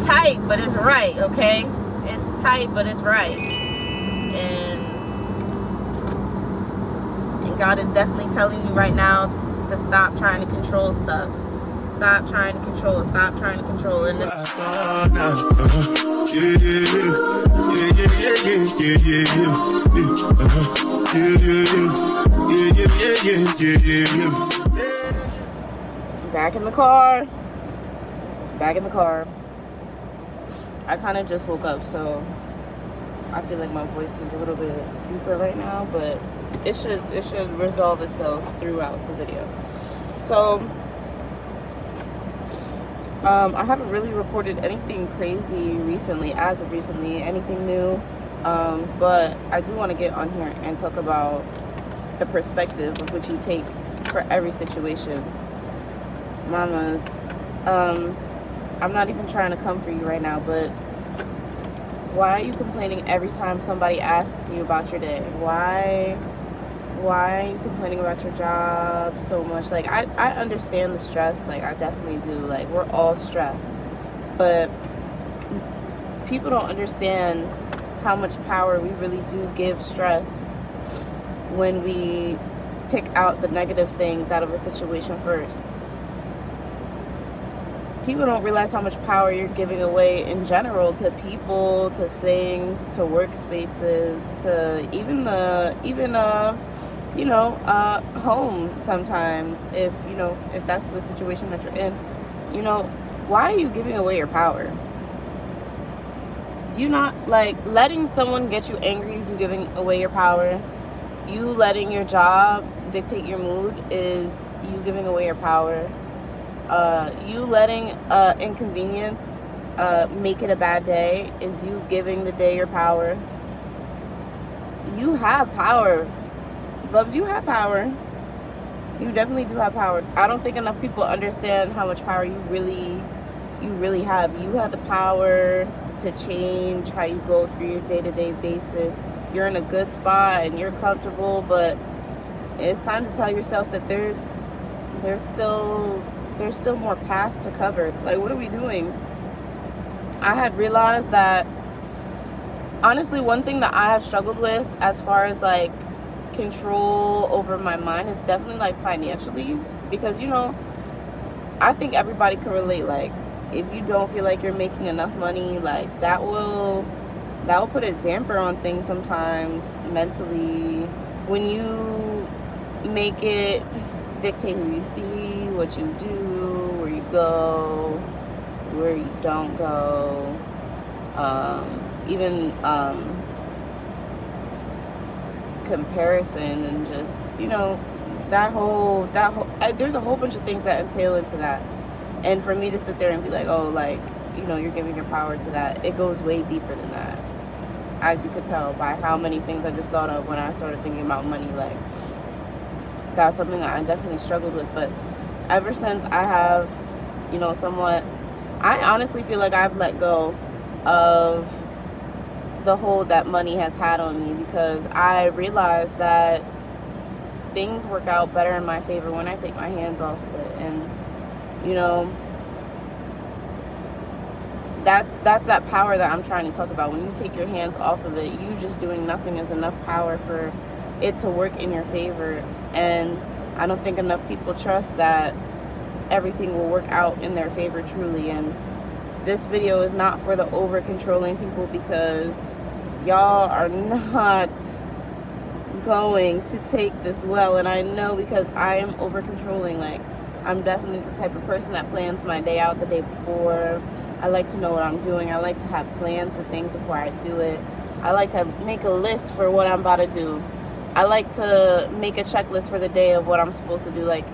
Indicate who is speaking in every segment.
Speaker 1: tight, but it's right, okay? It's tight, but it's right. And God is definitely telling you right now to stop trying to control stuff. Stop trying to control it. Stop trying to control it. Back in the car. Back in the car. I kind of just woke up, so I feel like my voice is a little bit deeper right now, but it should resolve itself throughout the video. So I haven't really recorded anything crazy recently, as of recently, anything new, but I do want to get on here and talk about the perspective of which you take for every situation. Mamas, I'm not even trying to come for you right now, but why are you complaining every time somebody asks you about your day? Why are you complaining about your job so much? Like, I understand the stress. Like, I definitely do. Like, we're all stressed. But people don't understand how much power we really do give stress when we pick out the negative things out of a situation first. People don't realize how much power you're giving away in general to people, to things, to workspaces, to even home sometimes, if that's the situation that you're in. Why are you giving away your power? Do you not, like, letting someone get you angry is you giving away your power? You letting your job dictate your mood is you giving away your power? You letting inconvenience make it a bad day is you giving the day your power? You have power. Bubs, you have power. You definitely do have power. I don't think enough people understand how much power you really have. You have the power to change how you go through your day-to-day basis. You're in a good spot and you're comfortable, but it's time to tell yourself that there's still more path to cover. Like, what are we doing? I had realized that, honestly, one thing that I have struggled with as far as, like, control over my mind is definitely, like, financially. Because, I think everybody can relate. Like, if you don't feel like you're making enough money, like, that will put a damper on things sometimes mentally. When you make it dictate who you see, what you do, where you go, where you don't go, even comparison, and just that whole there's a whole bunch of things that entail into that. And for me to sit there and be like, oh, like, you're giving your power to that, it goes way deeper than that, as you could tell by how many things I just thought of when I started thinking about money. Like, that's something that I definitely struggled with. But ever since I have, I honestly feel like I've let go of the hold that money has had on me, because I realized that things work out better in my favor when I take my hands off of it. And that's that power that I'm trying to talk about. When you take your hands off of it, you just doing nothing is enough power for it to work in your favor. And I don't think enough people trust that everything will work out in their favor truly. And this video is not for the over controlling people, because y'all are not going to take this well. And I know, because I am over controlling. Like, I'm definitely the type of person that plans my day out the day before. I like to know what I'm doing. I like to have plans of things before I do it. I like to make a list for what I'm about to do. I like to make a checklist for the day of what I'm supposed to do. Like,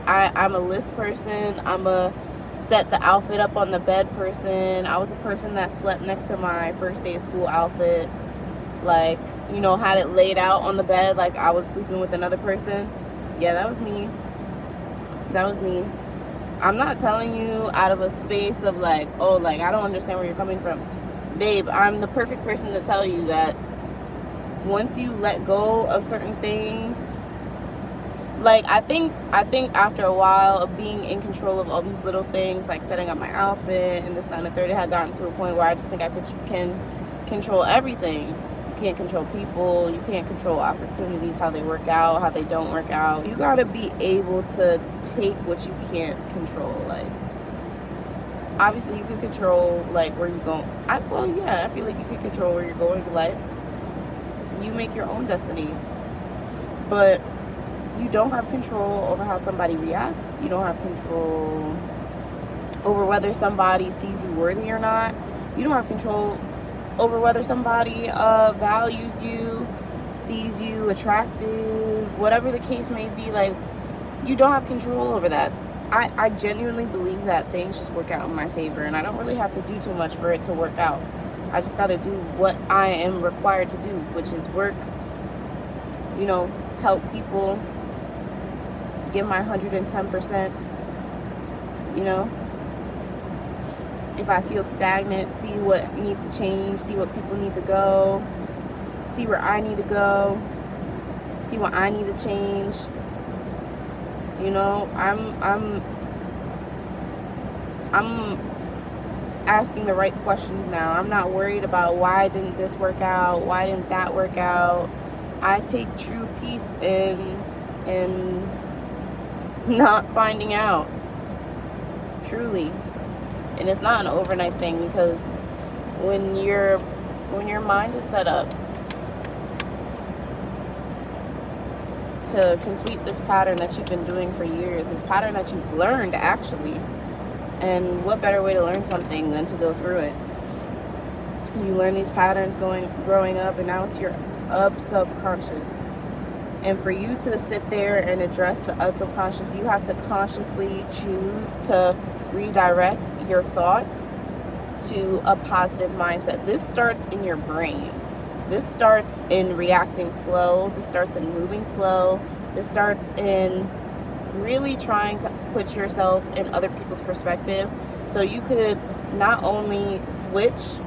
Speaker 1: I'm a list person. I'm a set the outfit up on the bed person. I was a person that slept next to my first day of school outfit. Like, had it laid out on the bed like I was sleeping with another person. Yeah, that was me. That was me. I'm not telling you out of a space of like, oh, like, I don't understand where you're coming from. Babe, I'm the perfect person to tell you that once you let go of certain things, Like, I think after a while of being in control of all these little things, like setting up my outfit and this, that, and the third, it had gotten to a point where I just think I can control everything. You can't control people. You can't control opportunities, how they work out, how they don't work out. You gotta be able to take what you can't control. Like, obviously, you can control, like, where you're going. I feel like you can control where you're going in life. You make your own destiny. But you don't have control over how somebody reacts. You don't have control over whether somebody sees you worthy or not. You don't have control over whether somebody values you, sees you attractive, whatever the case may be. Like, you don't have control over that. I genuinely believe that things just work out in my favor, and I don't really have to do too much for it to work out. I just got to do what I am required to do, which is work, help people, give my 110%, if I feel stagnant, see what needs to change, see what people need to go, see where I need to go, see what I need to change. I'm asking the right questions now. I'm not worried about why didn't this work out, why didn't that work out. I take true peace in not finding out, truly. And it's not an overnight thing, because when your mind is set up to complete this pattern that you've been doing for years, this pattern that you've learned, actually, and what better way to learn something than to go through it? You learn these patterns growing up, and now it's your subconscious. And for you to sit there and address the subconscious, you have to consciously choose to redirect your thoughts to a positive mindset. This starts in your brain. This starts in reacting slow. This starts in moving slow. This starts in really trying to put yourself in other people's perspective, so you could not only switch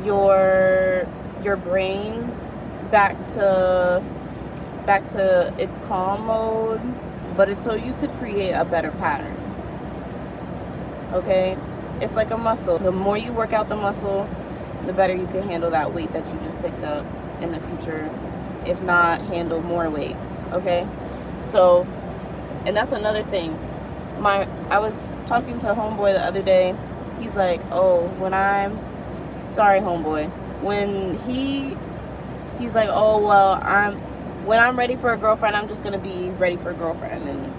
Speaker 1: your brain back to its calm mode, but it's so you could create a better pattern. Okay? It's like a muscle. The more you work out the muscle, the better you can handle that weight that you just picked up in the future. If not, handle more weight. Okay? So, and that's another thing. I was talking to homeboy the other day. He's like, when he's like, when I'm ready for a girlfriend, I'm just gonna be ready for a girlfriend, and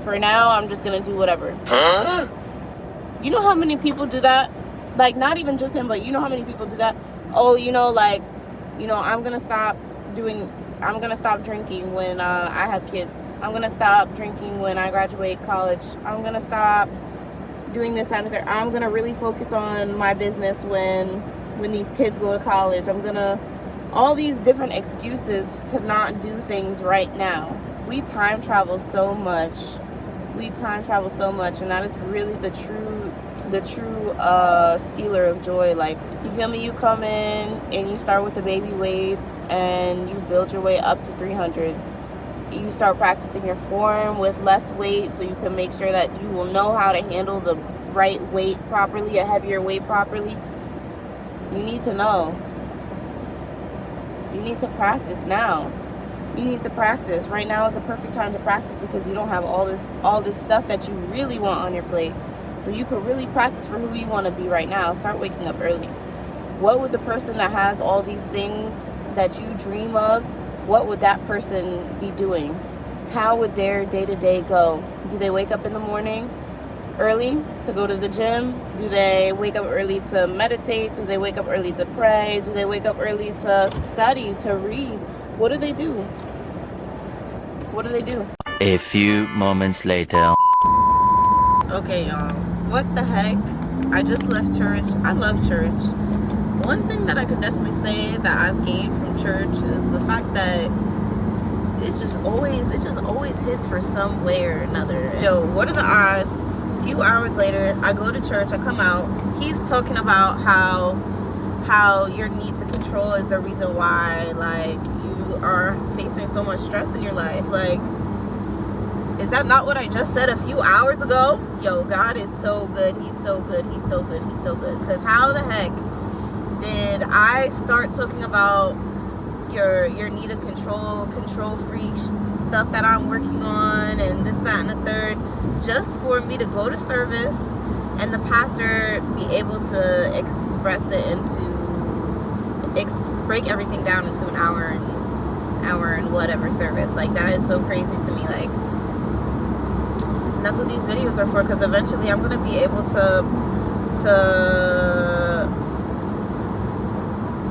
Speaker 1: for now I'm just gonna do whatever. Huh? You know how many people do that? Like, not even just him, but you know how many people do that? I'm gonna stop drinking when I have kids. I'm gonna stop drinking when I graduate college. I'm gonna stop doing this and that. I'm gonna really focus on my business when these kids go to college. All these different excuses to not do things right now. We time travel so much. And that is really the true stealer of joy. Like, you feel me? You come in and you start with the baby weights and you build your way up to 300. You start practicing your form with less weight, so you can make sure that you will know how to handle the right weight properly, a heavier weight properly. You need to know. You need to practice now. You need to practice. Right now is a perfect time to practice, because you don't have all this stuff that you really want on your plate. So you can really practice for who you want to be right now. Start waking up early. What would the person that has all these things that you dream of, what would that person be doing? How would their day-to-day go? Do they wake up in the morning early to go to the gym? Do they wake up early to meditate? Do they wake up early to pray? Do they wake up early to study, to read? What do they do?
Speaker 2: A few moments later.
Speaker 1: Okay, y'all. What the heck? I just left church. I love church. One thing that I could definitely say that I've gained from church is the fact that it just always hits for some way or another. Yo, what are the odds? A few hours later, I go to church, I come out, he's talking about how your need to control is the reason why, like, you are facing so much stress in your life. Like, Is that not what I just said a few hours ago? Yo, God is so good. He's so good. He's so good. He's so good. Because how the heck did I start talking about your need of control freak stuff that I'm working on, and this, that, and the third, just for me to go to service and the pastor be able to express it break everything down into an hour and whatever service. Like, that is so crazy to me. Like, and that's what these videos are for, because eventually I'm going to be able to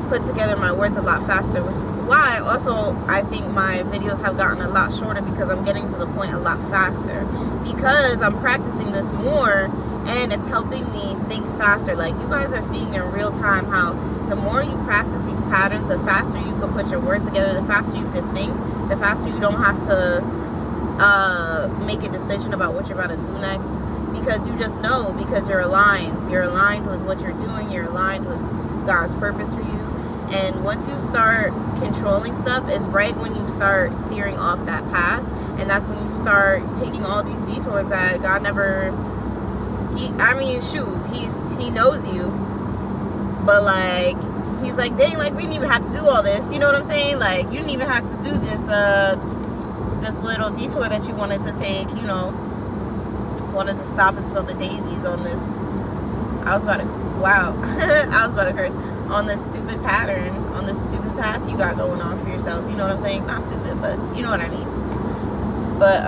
Speaker 1: put together my words a lot faster, which is why also I think my videos have gotten a lot shorter, because I'm getting to the point a lot faster, because I'm practicing this more and it's helping me think faster. Like, you guys are seeing in real time how the more you practice these patterns, the faster you can put your words together, the faster you can think, the faster you don't have to make a decision about what you're about to do next, because you just know, because you're aligned with what you're doing, you're aligned with God's purpose for you. And once you start controlling stuff is right when you start steering off that path, and that's when you start taking all these detours that God never, he knows you, but like, he's like, dang, like, we didn't even have to do all this, you know what I'm saying? Like, you didn't even have to do this this little detour that you wanted to take, you know, wanted to stop and spill the daisies on this, I was about to curse, on this stupid pattern, on this stupid path you got going on for yourself, you know what I'm saying? Not stupid, but you know what I mean. But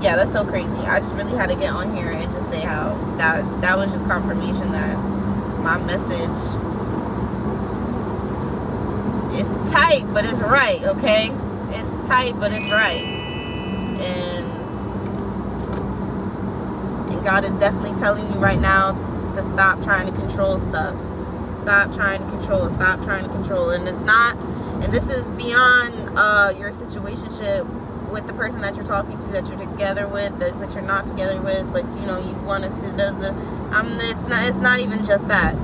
Speaker 1: yeah, that's so crazy. I just really had to get on here and just say how that was just confirmation that my message is tight, but it's right, okay? It's tight, but it's right. And God is definitely telling you right now to stop trying to control stuff. Stop trying to control. Stop trying to control. And it's not, and this is beyond your situationship with the person that you're talking to, that you're together with, that you're not together with, but you know, you want to sit it's not even just that.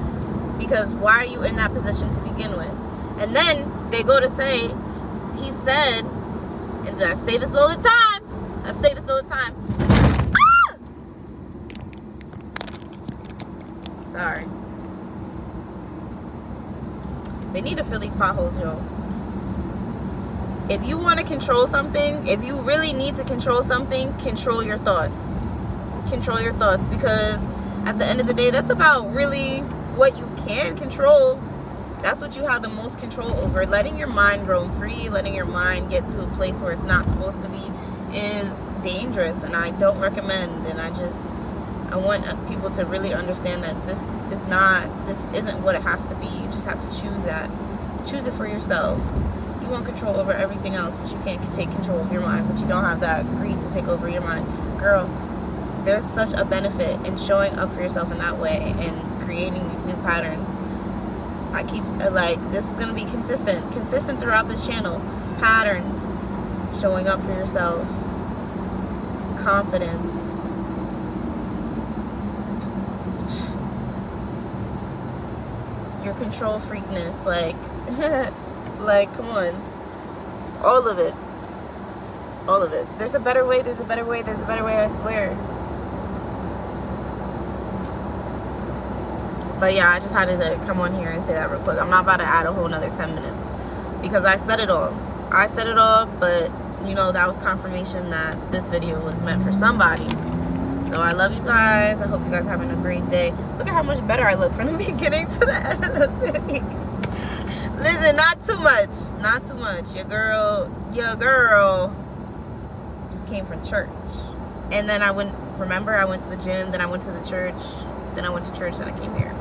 Speaker 1: Because why are you in that position to begin with? And then they go to say, he said, and I say this all the time. Ah! Sorry. They need to fill these potholes, yo. If you want to control something, if you really need to control something, control your thoughts. Control your thoughts, because at the end of the day, that's about really what you can control. That's what you have the most control over. Letting your mind roam free, letting your mind get to a place where it's not supposed to be is dangerous, and I don't recommend. And I want people to really understand that this isn't what it has to be. You just have to choose that. Choose it for yourself. You want control over everything else, but you can't take control of your mind, but you don't have that greed to take over your mind. Girl, there's such a benefit in showing up for yourself in that way and creating these new patterns. I keep, like, this is going to be consistent throughout this channel. Patterns, showing up for yourself, confidence, your control freakness, like, like, come on, all of it. There's a better way, I swear. But yeah, I just had to come on here and say that real quick. I'm not about to add a whole nother 10 minutes, because I said it all, but you know, that was confirmation that this video was meant for somebody. So I love you guys. I hope you guys are having a great day. Look at how much better I look from the beginning to the end of the video. Listen, not too much. Your girl just came from church. And then I went to the gym, then I went to the church, then I went to church, then I came here.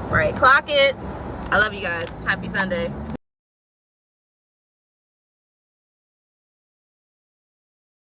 Speaker 1: Right, clock it. I love you guys. Happy Sunday.